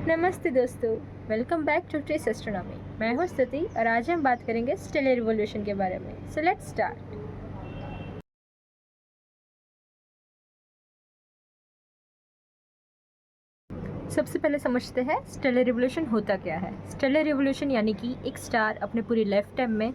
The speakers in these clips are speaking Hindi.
नमस्ते दोस्तों, welcome back to trace astronomy. मैं हूं स्तुति और आज हम बात करेंगे स्टेलर रिवोल्यूशन के बारे में। So let's start. सबसे पहले समझते हैं स्टेलर रिवोल्यूशन होता क्या है। स्टेलर रिवोल्यूशन यानी कि एक स्टार अपने पूरी लाइफ टाइम में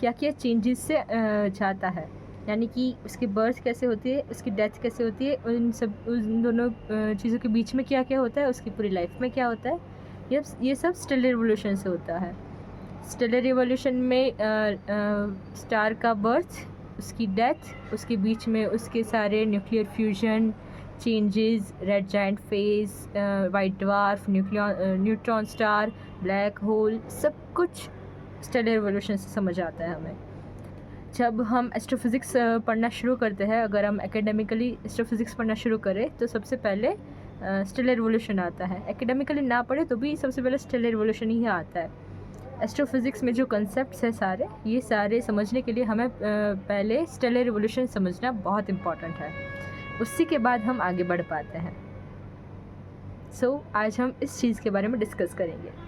क्या क्या चेंजेस से जाता है, यानी कि उसकी बर्थ कैसे होती है, उसकी डेथ कैसे होती है, उन दोनों चीज़ों के बीच में क्या क्या होता है, उसकी पूरी लाइफ में क्या होता है, ये सब स्टेलर रिवोल्यूशन से होता है। स्टेलर रिवोल्यूशन में स्टार का बर्थ, उसकी डेथ, उसके बीच में उसके सारे nuclear fusion changes, red giant phase, white dwarf, neutron star, black hole, सब कुछ स्टेलर रिवोल्यूशन से समझ आता है हमें। जब हम एस्ट्रोफिज़िक्स पढ़ना शुरू करते हैं, अगर हम एकेडमिकली एस्ट्रोफिज़िक्स पढ़ना शुरू करें तो सबसे पहले स्टेलर रिवोल्यूशन आता है। एकेडमिकली ना पढ़े तो भी सबसे पहले स्टेलर रिवोल्यूशन ही आता है। एस्ट्रोफिज़िक्स में जो कॉन्सेप्ट्स है सारे, ये सारे समझने के लिए हमें पहले स्टेलर रिवोल्यूशन समझना बहुत इम्पॉर्टेंट है, उसी के बाद हम आगे बढ़ पाते हैं। सो आज हम इस चीज़ के बारे में डिस्कस करेंगे।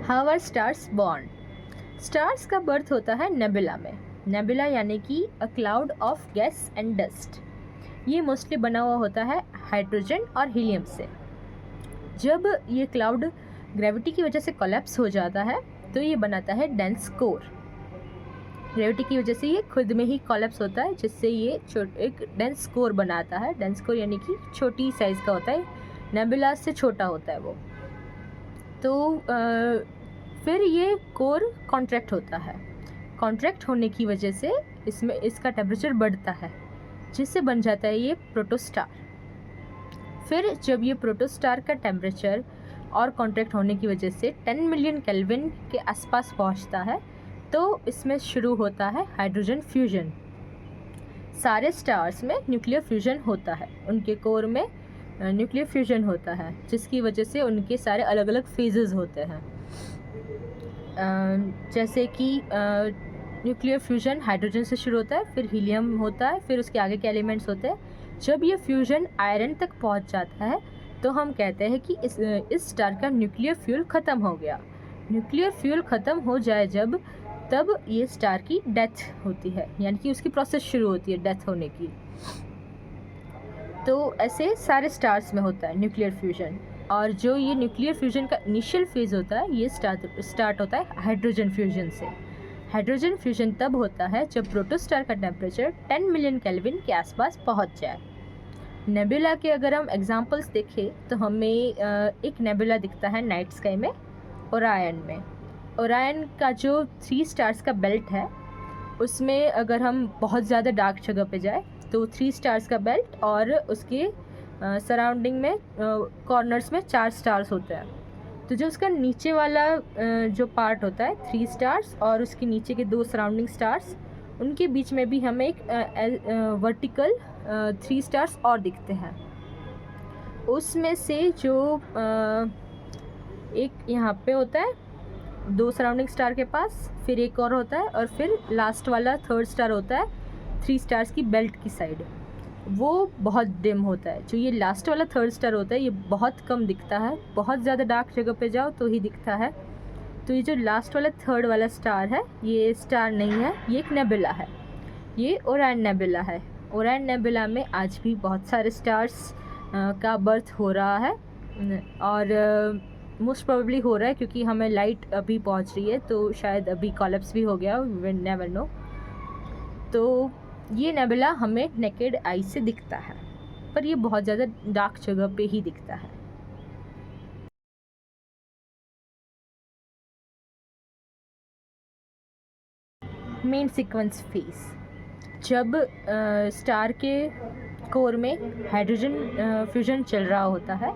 How are stars born? Stars का बर्थ होता है नेबुला में। नेबुला यानी कि a cloud of gas and dust. ये मोस्टली बना हुआ होता है हाइड्रोजन और हीलियम से। जब ये क्लाउड ग्रेविटी की वजह से कोलैप्स हो जाता है तो ये बनाता है डेंस कोर। ग्रेविटी की वजह से ये खुद में ही कोलैप्स होता है, जिससे ये एक डेंस कोर बनाता है। डेंस कोर यानी कि छोटी साइज़ का होता है, नेबुला से छोटा होता है वो। तो फिर ये कोर कॉन्ट्रैक्ट होता है। कॉन्ट्रैक्ट होने की वजह से इसमें इसका टेम्परेचर बढ़ता है, जिससे बन जाता है ये प्रोटोस्टार। फिर जब ये प्रोटोस्टार का टेम्परेचर और कॉन्ट्रैक्ट होने की वजह से 10 मिलियन केल्विन के आसपास पहुंचता है, तो इसमें शुरू होता है हाइड्रोजन फ्यूजन। सारे स्टार्स में न्यूक्लियर फ्यूजन होता है, उनके कोर में न्यूक्लियर फ्यूजन होता है, जिसकी वजह से उनके सारे अलग अलग फेजेस होते हैं। जैसे कि न्यूक्लियर फ्यूजन हाइड्रोजन से शुरू होता है, फिर हीलियम होता है, फिर उसके आगे के एलिमेंट्स होते हैं। जब ये फ्यूजन आयरन तक पहुंच जाता है तो हम कहते हैं कि इस स्टार का न्यूक्लियर फ्यूल ख़त्म हो गया। न्यूक्लियर फ्यूल ख़त्म हो जाए जब, तब ये स्टार की डेथ होती है, यानी कि उसकी प्रोसेस शुरू होती है डेथ होने की। तो ऐसे सारे स्टार्स में होता है न्यूक्लियर फ्यूजन। और जो ये न्यूक्लियर फ्यूजन का इनिशियल फेज़ होता है, ये स्टार्ट होता है हाइड्रोजन फ्यूजन से। हाइड्रोजन फ्यूजन तब होता है जब प्रोटोस्टार का टेम्परेचर 10 मिलियन केल्विन के आसपास पहुंच जाए। नेबुला के अगर हम एग्जांपल्स देखें तो हमें एक नेबुला दिखता है नाइट स्काई में, ओरायन में। ओरायन का जो 3 स्टार्स का बेल्ट है, उसमें अगर हम बहुत ज़्यादा डार्क जगह पे जाए तो 3 स्टार्स का बेल्ट और उसके सराउंडिंग में कॉर्नर्स में 4 स्टार्स होते हैं। तो जो उसका नीचे वाला जो पार्ट होता है 3 स्टार्स और उसके नीचे के 2 सराउंडिंग स्टार्स, उनके बीच में भी हमें एक वर्टिकल 3 स्टार्स और दिखते हैं। उसमें से जो एक यहाँ पे होता है 2 सराउंडिंग स्टार के पास, फिर एक और होता है, और फिर लास्ट वाला 3rd स्टार होता है 3 स्टार्स की बेल्ट की साइड। वो बहुत डिम होता है। जो ये लास्ट वाला 3rd स्टार होता है, ये बहुत कम दिखता है, बहुत ज़्यादा डार्क जगह पे जाओ तो ही दिखता है। तो ये जो लास्ट वाला 3rd वाला स्टार है, ये स्टार नहीं है, ये एक नेबुला है। ये ओरायन नेबुला है। ओरायन नेबुला में आज भी बहुत सारे स्टार्स का बर्थ हो रहा है, और मोस्ट प्रोबेबली हो रहा है क्योंकि हमें लाइट अभी पहुंच रही है, तो शायद अभी कोलैप्स भी हो गया, वी नेवर नो। तो ये नेबुला हमें नेकेड आई से दिखता है, पर ये बहुत ज़्यादा डार्क जगह पे ही दिखता है। मेन सीक्वेंस फेज, जब स्टार के कोर में हाइड्रोजन फ्यूजन चल रहा होता है,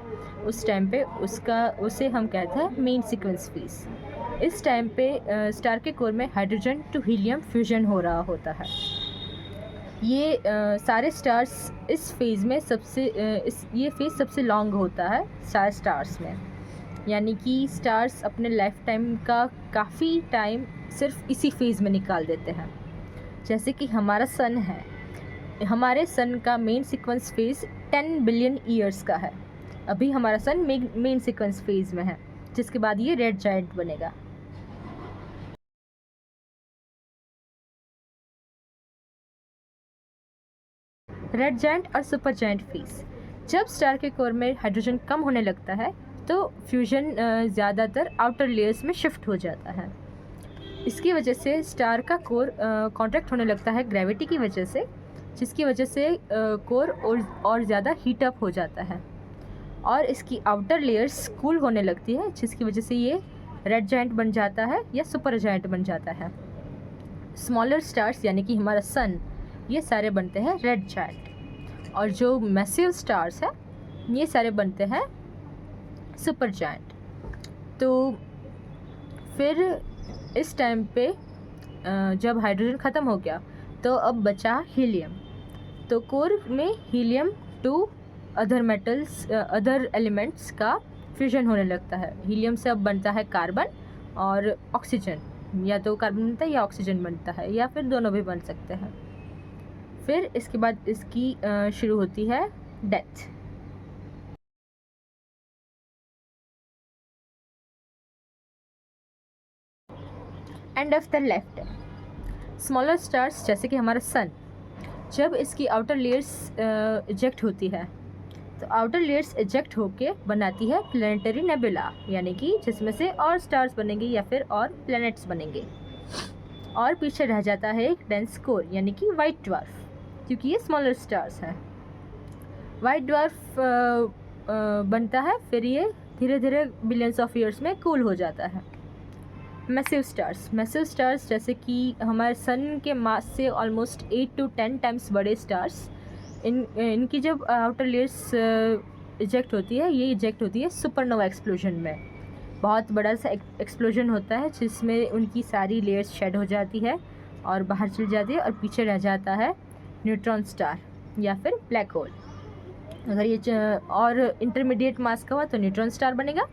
उस टाइम पे उसे हम कहते हैं मेन सीक्वेंस फेज। इस टाइम पे स्टार के कोर में हाइड्रोजन टू हीलियम फ्यूजन हो रहा होता है। ये सारे स्टार्स इस फेज़ में ये फेज़ सबसे लॉन्ग होता है सारे स्टार्स में, यानी कि स्टार्स अपने लाइफ टाइम का काफ़ी टाइम सिर्फ इसी फेज़ में निकाल देते हैं। जैसे कि हमारा सन है, हमारे सन का main sequence phase 10 billion years का है। अभी हमारा सन मेन सीक्वेंस फेज में है, जिसके बाद ये रेड जायंट बनेगा। रेड जायंट और सुपर जायंट फेज। जब स्टार के कोर में हाइड्रोजन कम होने लगता है तो फ्यूजन ज़्यादातर आउटर लेयर्स में शिफ्ट हो जाता है। इसकी वजह से स्टार का कोर कॉन्ट्रैक्ट होने लगता है ग्रेविटी की वजह से, जिसकी वजह से कोर और ज़्यादा हीट अप हो जाता है और इसकी आउटर लेयर्स कूल होने लगती है, जिसकी वजह से ये रेड जायंट बन जाता है या सुपर जायंट बन जाता है। स्मॉलर स्टार्स यानी कि हमारा सन, ये सारे बनते हैं रेड जायंट, और जो मैसिव स्टार्स हैं ये सारे बनते हैं सुपर जायंट। तो फिर इस टाइम पे जब हाइड्रोजन ख़त्म हो गया तो अब बचा हीलियम। तो कोर में हीलियम टू अदर एलिमेंट्स का फ्यूजन होने लगता है। हीलियम से अब बनता है कार्बन और ऑक्सीजन, या तो कार्बन बनता है या ऑक्सीजन बनता है, या फिर दोनों भी बन सकते हैं। फिर इसके बाद इसकी शुरू होती है death. End of the left. Smaller stars जैसे कि हमारा सन, जब इसकी आउटर लेयर्स इजेक्ट होती है तो आउटर लेयर्स इजेक्ट होके बनाती है प्लैनेटरी नेबुला, यानी कि जिसमें से और स्टार्स बनेंगे या फिर और प्लैनेट्स बनेंगे, और पीछे रह जाता है एक डेंस कोर यानी कि वाइट ड्वार्फ, क्योंकि ये स्मॉलर स्टार्स हैं। वाइट ड्वार्फ बनता है, फिर ये धीरे धीरे बिलियंस ऑफ ईयर्स में कूल हो जाता है। मैसिव स्टार्स जैसे कि हमारे सन के मास से ऑलमोस्ट 8 to 10 टाइम्स बड़े स्टार्स, इनकी जब आउटर लेयर्स इजेक्ट होती है, ये इजेक्ट होती है सुपरनोवा एक्सप्लोजन में। बहुत बड़ा सा एक्सप्लोजन होता है जिसमें उनकी सारी लेयर्स शेड हो जाती है और बाहर चली जाती है, और पीछे रह जाता है न्यूट्रॉन स्टार या फिर ब्लैक होल। अगर ये और इंटरमीडिएट मास का हुआ तो न्यूट्रॉन स्टार बनेगा,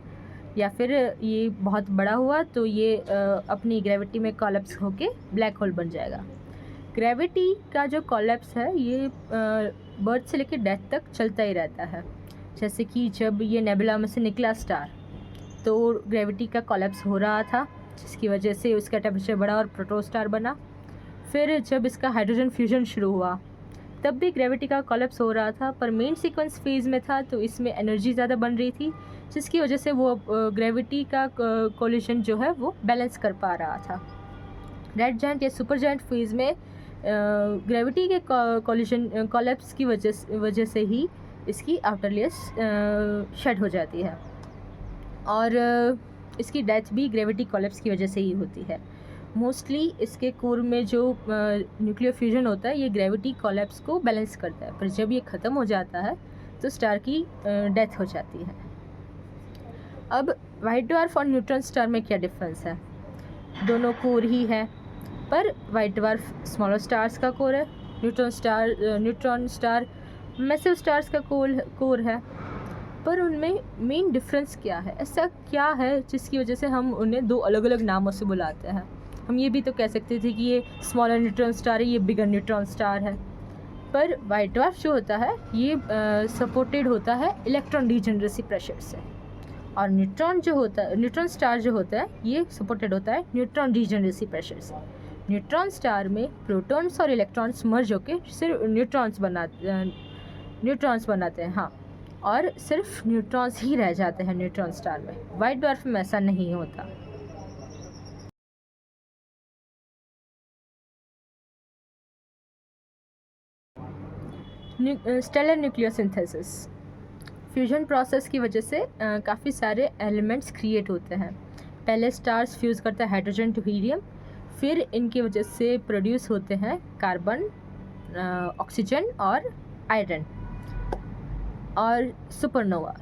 या फिर ये बहुत बड़ा हुआ तो ये अपनी ग्रेविटी में कॉलैप्स होके ब्लैक होल बन जाएगा। ग्रेविटी का जो कॉलैप्स है ये बर्थ से लेकर डेथ तक चलता ही रहता है। जैसे कि जब ये नेबुला में से निकला स्टार तो ग्रेविटी का कॉलैप्स हो रहा था, जिसकी वजह से उसका टेम्परेचर बढ़ा और प्रोटोस्टार बना। फिर जब इसका हाइड्रोजन फ्यूजन शुरू हुआ तब भी ग्रेविटी का कॉलैप्स हो रहा था, पर मेन सीक्वेंस फेज़ में था तो इसमें एनर्जी ज़्यादा बन रही थी, जिसकी वजह से वो ग्रेविटी का कोलिशन जो है वो बैलेंस कर पा रहा था। रेड जायंट या सुपर जायंट फेज़ में ग्रेविटी के कोलिशन कॉलैप्स की वजह से ही इसकी आउटर लेयर्स शेड हो जाती है, और इसकी डेथ भी ग्रेविटी कॉलैप्स की वजह से ही होती है। मोस्टली इसके कोर में जो न्यूक्लियर फ्यूजन होता है ये ग्रेविटी कॉलैप्स को बैलेंस करता है, पर जब ये ख़त्म हो जाता है तो स्टार की डेथ हो जाती है। अब वाइट ड्वार्फ और न्यूट्रॉन स्टार में क्या डिफरेंस है? दोनों कोर ही है, पर वाइट ड्वार्फ स्मॉलर स्टार्स का कोर है, न्यूट्रॉन स्टार मैसिव स्टार्स का कोर है। पर उनमें मेन डिफरेंस क्या है? ऐसा क्या है जिसकी वजह से हम उन्हें दो अलग अलग नामों से बुलाते हैं? हम ये भी तो कह सकते थे कि ये स्मॉलर न्यूट्रॉन स्टार है, ये बिगर न्यूट्रॉन स्टार है। पर वाइट ड्वार्फ जो होता है ये सपोर्टेड होता है इलेक्ट्रॉन डीजेनरेसी प्रेशर से, और न्यूट्रॉन स्टार जो होता है ये सपोर्टेड होता है न्यूट्रॉन डीजेनरेसी प्रेशर से। न्यूट्रॉन स्टार में प्रोटॉन्स और इलेक्ट्रॉन्स मर्ज होकर सिर्फ न्यूट्रॉन्स बनाते हैं, हाँ, और सिर्फ न्यूट्रॉन्स ही रह जाते हैं न्यूट्रॉन स्टार में। वाइट ड्वार्फ में ऐसा नहीं होता। स्टेलर न्यूक्लियोसिंथेसिस फ्यूजन प्रोसेस की वजह से काफ़ी सारे एलिमेंट्स क्रिएट होते हैं। पहले स्टार्स फ्यूज़ करता है हाइड्रोजन टू हीलियम, फिर इनकी वजह से प्रोड्यूस होते हैं कार्बन, ऑक्सीजन और आयरन। और सुपरनोवा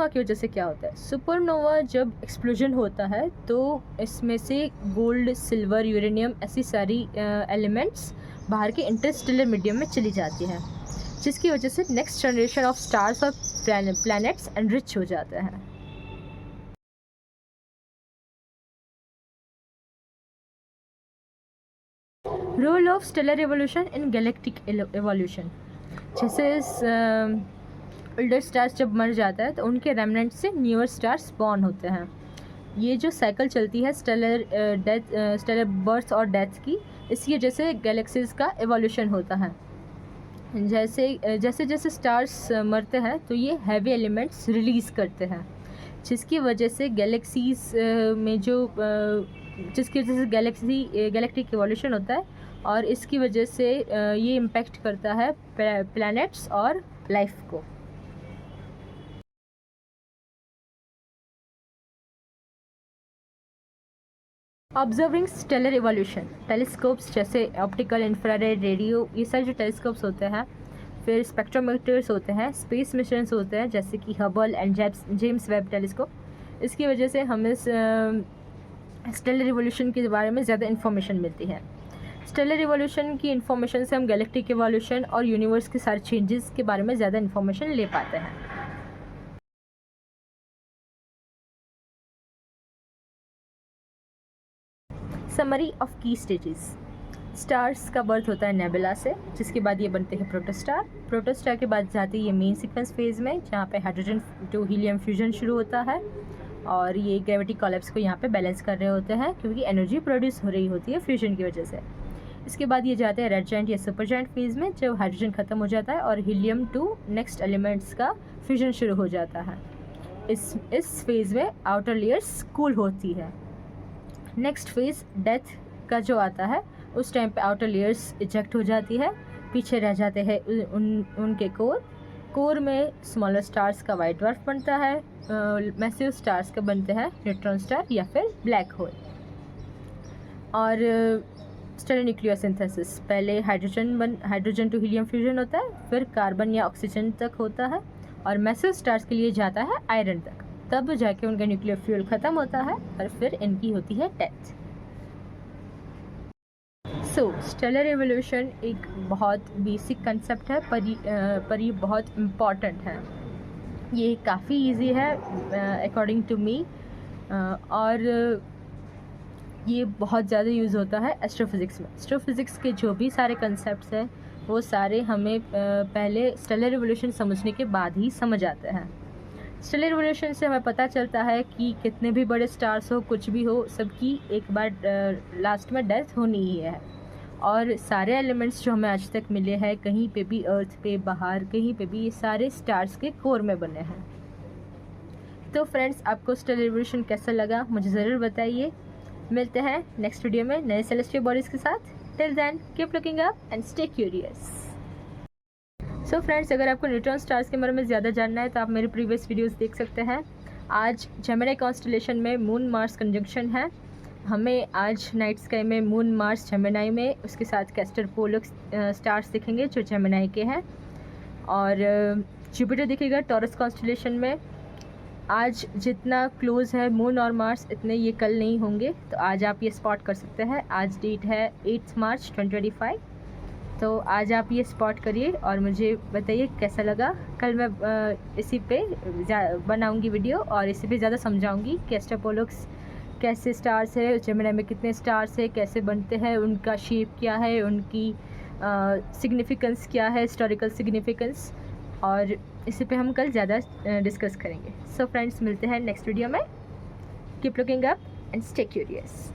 की वजह से क्या होता है? सुपरनोवा जब एक्सप्लोजन होता है तो इसमें से गोल्ड, सिल्वर, यूरेनियम ऐसी सारी एलिमेंट्स बाहर के इंटरस्टेलर मीडियम में चली जाती हैं, जिसकी वजह से नेक्स्ट जनरेशन ऑफ स्टार्स और प्लैनेट्स एनरिच हो जाते हैं। Role of stellar evolution in galactic evolution. जैसे ओल्डर स्टार्स जब मर जाता है तो उनके रेमनेंट से न्यूअर स्टार्स बॉर्न होते हैं। ये जो साइकिल चलती है स्टेलर बर्थ और डेथ की, इसकी वजह से गैलेक्सीज़ का एवोल्यूशन होता है। जैसे जैसे स्टार्स मरते हैं तो ये हैवी एलिमेंट्स रिलीज़ करते हैं, जिसकी वजह से गैलेक्सीज़ में जिसकी वजह से गैलेक्टिक एवोल्यूशन होता है, और इसकी वजह से ये इम्पेक्ट करता है प्लैनेट्स और लाइफ को। ऑब्जर्विंग स्टेलर एवोल्यूशन, टेलीस्कोप्स जैसे ऑप्टिकल, इंफ्रारेड, रेडियो, ये सारे जो टेलीस्कोप्स होते हैं, फिर स्पेक्ट्रोमीटर्स होते हैं, स्पेस मिशंस होते हैं जैसे कि Hubble and James Webb telescope, इसकी वजह से हमें स्टेलर एवोल्यूशन के बारे में ज़्यादा इन्फॉर्मेशन मिलती है। स्टेलर एवोल्यूशन की इन्फॉर्मेशन से हम गैलेक्टिक एवोल्यूशन और यूनिवर्स के सारे चेंजेस के बारे में ज़्यादा इन्फॉर्मेशन ले पाते हैं। समरी ऑफ की स्टेजेस। स्टार्स का बर्थ होता है नेबुला से, जिसके बाद ये बनते हैं प्रोटोस्टार। प्रोटोस्टार के बाद जाते हैं ये मेन सीक्वेंस फेज़ में, जहाँ पे हाइड्रोजन टू हीलियम फ्यूजन शुरू होता है, और ये ग्रेविटी कॉलेप्स को यहाँ पे बैलेंस कर रहे होते हैं, क्योंकि एनर्जी प्रोड्यूस हो रही होती है फ्यूजन की वजह से। इसके बाद ये जाते हैं रेड जायंट या सुपर जायंट फेज़ में, जब हाइड्रोजन ख़त्म हो जाता है और हीलियम टू नेक्स्ट एलिमेंट्स का फ्यूजन शुरू हो जाता है। इस फेज़ में आउटर लेयर्स कूल होती है। नेक्स्ट फेज़ डेथ का जो आता है, उस टाइम पे आउटर लेयर्स इजेक्ट हो जाती है, पीछे रह जाते हैं उनके कोर में स्मॉलर स्टार्स का वाइट ड्वार्फ बनता है, मैसिव स्टार्स का बनते हैं न्यूट्रॉन स्टार या फिर ब्लैक होल। और स्टेलर न्यूक्लियोसिंथेसिस, पहले हाइड्रोजन टू हीलियम फ्यूजन होता है, फिर कार्बन या ऑक्सीजन तक होता है, और मैसिव स्टार्स के लिए जाता है आयरन तक, तब जाके उनका न्यूक्लियर फ्यूल ख़त्म होता है और फिर इनकी होती है डेथ। स्टेलर एवोल्यूशन एक बहुत बेसिक कंसेप्ट है, पर ये बहुत इम्पॉर्टेंट है। ये काफ़ी इजी है अकॉर्डिंग टू मी, और ये बहुत ज़्यादा यूज़ होता है एस्ट्रोफिज़िक्स में। एस्ट्रोफिज़िक्स के जो भी सारे कंसेप्ट्स हैं वो सारे हमें पहले स्टेलर एवोल्यूशन समझने के बाद ही समझ आते हैं। स्टेलर एवोल्यूशन से हमें पता चलता है कि कितने भी बड़े स्टार्स हो, कुछ भी हो, सबकी एक बार लास्ट में डेथ होनी ही है, और सारे एलिमेंट्स जो हमें आज तक मिले हैं, कहीं पे भी अर्थ पे, बाहर कहीं पे भी, ये सारे स्टार्स के कोर में बने हैं। तो फ्रेंड्स, आपको स्टेलर एवोल्यूशन कैसा लगा मुझे ज़रूर बताइए। मिलते हैं नेक्स्ट वीडियो में नए सेलेस्टियल बॉडीज़ के साथ। Till then keep looking up and stay curious. So friends, अगर आपको न्यूट्रॉन स्टार्स के बारे में ज़्यादा जानना है तो आप मेरे प्रीवियस वीडियोस देख सकते हैं। आज जेमिनी कॉन्स्टेलेशन में मून मार्स कंजंक्शन है। हमें आज नाइट स्काई में मून मार्स जेमिनी में, उसके साथ कैस्टर पोलक्स स्टार्स दिखेंगे जो जेमिनी के हैं, और जुपिटर दिखेगा टॉरस कॉन्स्टेलेशन में। आज जितना क्लोज है मून और मार्स, इतने ये कल नहीं होंगे, तो आज आप ये स्पॉट कर सकते हैं। आज डेट है 8 मार्च 2025, तो आज आप ये स्पॉट करिए और मुझे बताइए कैसा लगा। कल मैं इसी पे बनाऊंगी वीडियो और इसी पे ज़्यादा समझाऊंगी कि एस्ट्रोपोलक्स कैसे स्टार्स है, जेमिनी में कितने स्टार्स है, कैसे बनते हैं, उनका शेप क्या है, उनकी सिग्निफिकेंस क्या है, हिस्टोरिकल सिग्निफिकेंस, और इसी पे हम कल ज़्यादा डिस्कस करेंगे। सो फ्रेंड्स, मिलते हैं नेक्स्ट वीडियो में। Keep looking up and stay curious.